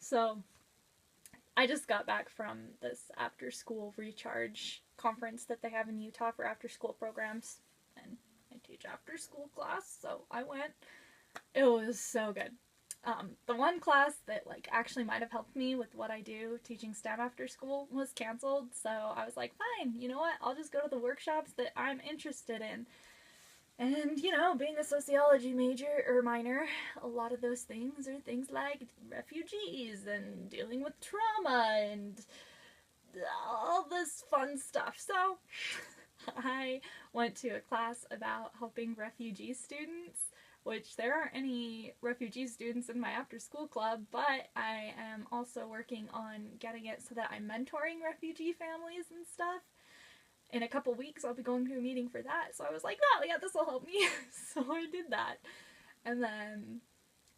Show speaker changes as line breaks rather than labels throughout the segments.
So I just got back from this after school recharge conference that they have in Utah for after school programs. And I teach after school class, so I went. It was so good. The one class that like actually might have helped me with what I do teaching STEM after school was canceled, so I was like, fine, you know what, I'll just go to the workshops that I'm interested in. And, you know, being a sociology major or minor, a lot of those things are things like refugees and dealing with trauma and all this fun stuff. So I went to a class about helping refugee students, which there aren't any refugee students in my after school club, but I am also working on getting it so that I'm mentoring refugee families and stuff. In a couple weeks, I'll be going to a meeting for that. So I was like, oh, yeah, this will help me. So I did that. And then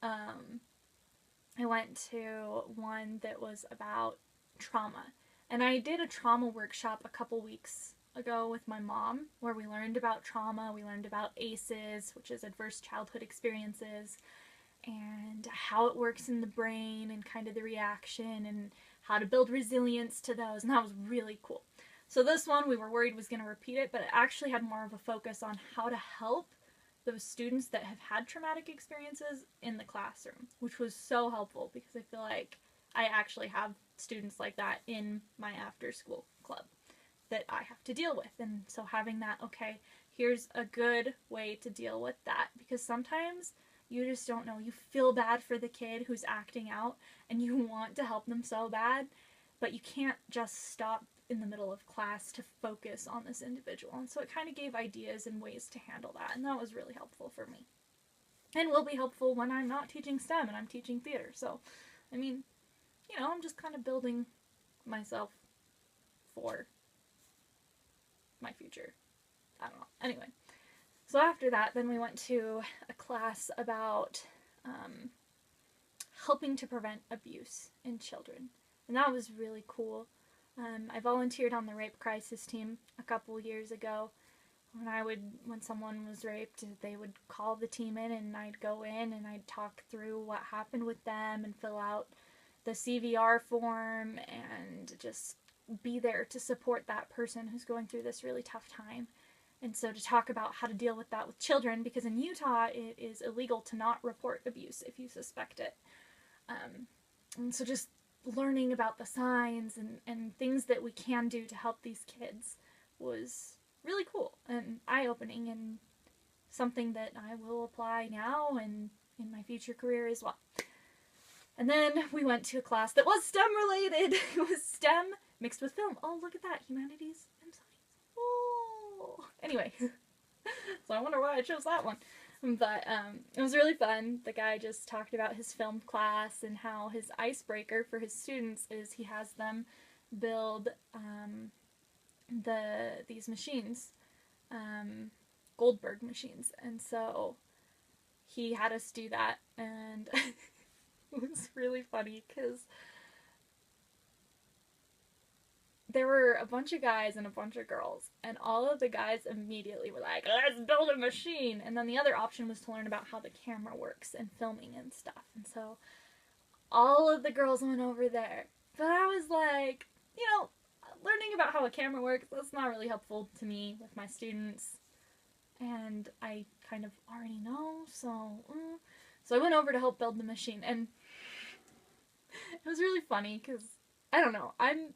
I went to one that was about trauma. And I did a trauma workshop a couple weeks ago with my mom where we learned about trauma. We learned about ACEs, which is adverse childhood experiences, and how it works in the brain and kind of the reaction and how to build resilience to those. And that was really cool. So this one we were worried was going to repeat it, but it actually had more of a focus on how to help those students that have had traumatic experiences in the classroom, which was so helpful because I feel like I actually have students like that in my after school club that I have to deal with. And so having that, okay, here's a good way to deal with that, because sometimes you just don't know. You feel bad for the kid who's acting out and you want to help them so bad, but you can't just stop in the middle of class to focus on this individual. And so it kind of gave ideas and ways to handle that, and that was really helpful for me. And will be helpful when I'm not teaching STEM and I'm teaching theater. So, I mean, you know, I'm just kind of building myself for my future. I don't know. Anyway, so after that, then we went to a class about helping to prevent abuse in children. And that was really cool. I volunteered on the rape crisis team a couple years ago. When someone was raped, they would call the team in and I'd go in and I'd talk through what happened with them and fill out the CVR form and just be there to support that person who's going through this really tough time. And so to talk about how to deal with that with children, because in Utah it is illegal to not report abuse if you suspect it. And so just learning about the signs and things that we can do to help these kids was really cool and eye-opening, and something that I will apply now and in my future career as well. And then we went to a class that was STEM related. It was STEM mixed with film. Oh, look at that. Humanities and science. Oh. Anyway, so I wonder why I chose that one. But it was really fun. The guy just talked about his film class and how his icebreaker for his students is he has them build these machines, Goldberg machines. And so he had us do that, and it was really funny because there were a bunch of guys and a bunch of girls, and all of the guys immediately were like, let's build a machine. And then the other option was to learn about how the camera works and filming and stuff. And so all of the girls went over there. But I was like, you know, learning about how a camera works, that's not really helpful to me with my students. And I kind of already know, so I went over to help build the machine. And it was really funny because, I don't know, I'm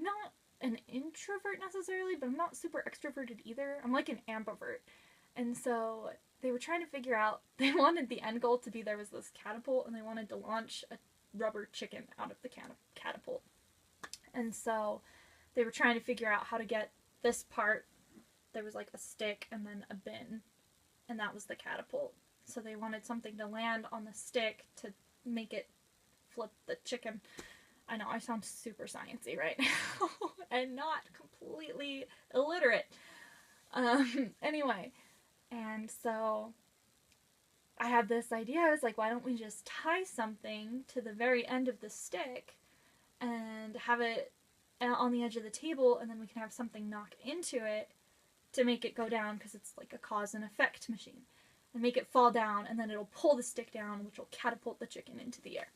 not an introvert necessarily, but I'm not super extroverted either. I'm like an ambivert. And so they were trying to figure out, they wanted the end goal to be there was this catapult and they wanted to launch a rubber chicken out of the catapult. And so they were trying to figure out how to get this part. There was like a stick and then a bin, and that was the catapult. So they wanted something to land on the stick to make it flip the chicken. I know, I sound super sciencey right now, and not completely illiterate. Anyway, and so I had this idea. I was like, why don't we just tie something to the very end of the stick and have it on the edge of the table, and then we can have something knock into it to make it go down, because it's like a cause and effect machine. And make it fall down, and then it'll pull the stick down, which will catapult the chicken into the air.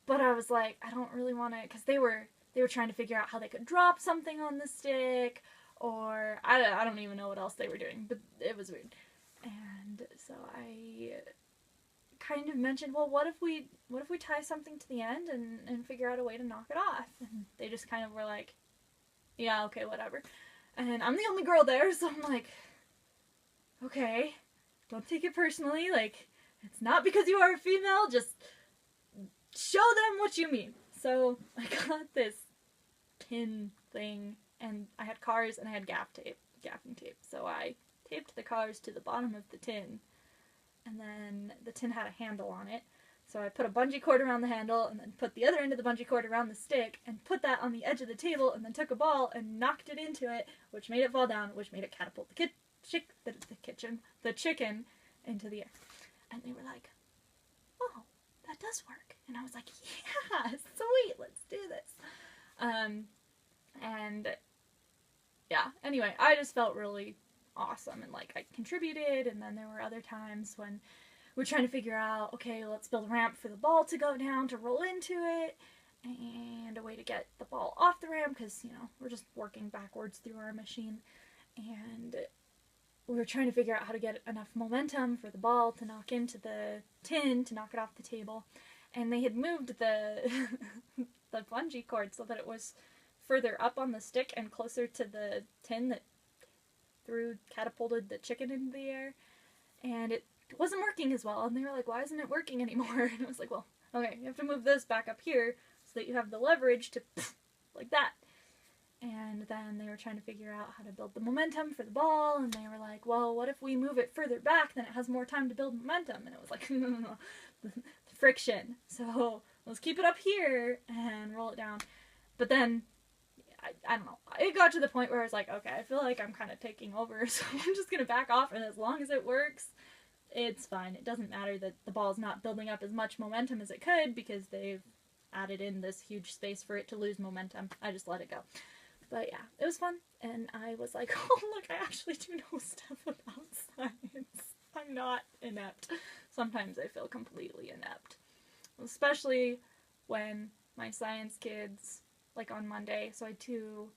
But I was like, I don't really want to, because they were trying to figure out how they could drop something on the stick, or I don't even know what else they were doing, but it was weird. And so I kind of mentioned, well, what if we tie something to the end and figure out a way to knock it off? And they just kind of were like, yeah, okay, whatever. And I'm the only girl there, so I'm like, okay, don't take it personally. Like, it's not because you are a female, just show them what you mean. So I got this tin thing, and I had cars and I had gaffing tape. So I taped the cars to the bottom of the tin, and then the tin had a handle on it. So I put a bungee cord around the handle, and then put the other end of the bungee cord around the stick, and put that on the edge of the table, and then took a ball and knocked it into it, which made it fall down, which made it catapult the chicken into the air. And they were like, oh, that does work. And I was like, yeah, sweet, let's do this. And yeah, anyway, I just felt really awesome, and like I contributed. And then there were other times when we're trying to figure out, okay, let's build a ramp for the ball to go down to roll into it, and a way to get the ball off the ramp, because, you know, we're just working backwards through our machine. And we were trying to figure out how to get enough momentum for the ball to knock into the tin, to knock it off the table. And they had moved the the bungee cord so that it was further up on the stick and closer to the tin that catapulted the chicken into the air. And it wasn't working as well. And they were like, why isn't it working anymore? And I was like, well, okay, you have to move this back up here so that you have the leverage to like that. And then they were trying to figure out how to build the momentum for the ball, and they were like, well, what if we move it further back, then it has more time to build momentum? And it was like, no. The friction. So let's keep it up here and roll it down. But then, I don't know, it got to the point where I was like, okay, I feel like I'm kind of taking over, so I'm just going to back off, and as long as it works, it's fine. It doesn't matter that the ball's not building up as much momentum as it could, because they've added in this huge space for it to lose momentum. I just let it go. But yeah, it was fun, and I was like, oh, look, I actually do know stuff about science. I'm not inept. Sometimes I feel completely inept. Especially when my science kids, like on Monday, so I do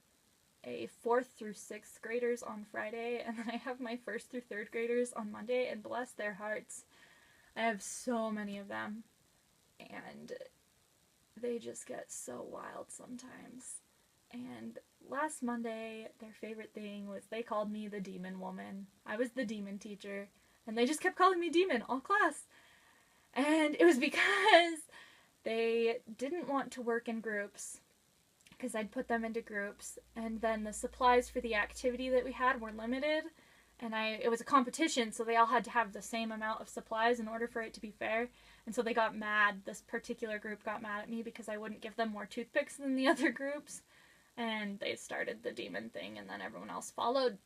a 4th through 6th graders on Friday, and then I have my 1st through 3rd graders on Monday, and bless their hearts, I have so many of them, and they just get so wild sometimes. And last Monday, their favorite thing was they called me the demon woman. I was the demon teacher, and they just kept calling me demon all class. And it was because they didn't want to work in groups, because I'd put them into groups, and then the supplies for the activity that we had were limited, and it was a competition, so they all had to have the same amount of supplies in order for it to be fair. And so they got mad. This particular group got mad at me because I wouldn't give them more toothpicks than the other groups. And they started the demon thing, and then everyone else followed.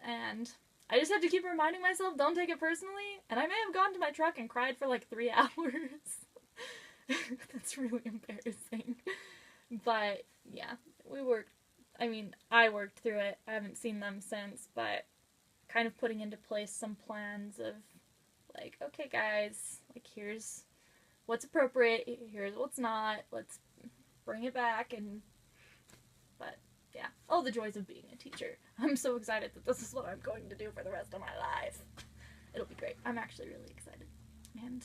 And I just had to keep reminding myself, don't take it personally. And I may have gone to my truck and cried for like 3 hours. That's really embarrassing. But yeah, I worked through it. I haven't seen them since, but kind of putting into place some plans of like, okay guys, like here's what's appropriate, here's what's not, let's bring it back. But yeah, all the joys of being a teacher. I'm so excited that this is what I'm going to do for the rest of my life. It'll be great. I'm actually really excited. And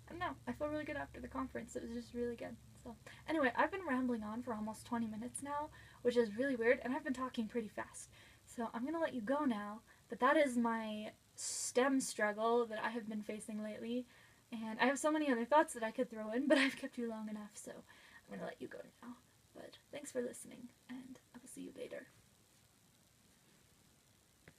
I don't know, I feel really good after the conference. It was just really good. So anyway, I've been rambling on for almost 20 minutes now, which is really weird, and I've been talking pretty fast. So I'm going to let you go now, but that is my STEM struggle that I have been facing lately. And I have so many other thoughts that I could throw in, but I've kept you long enough, so I'm going to let you go now. But thanks for listening, and I will see you later.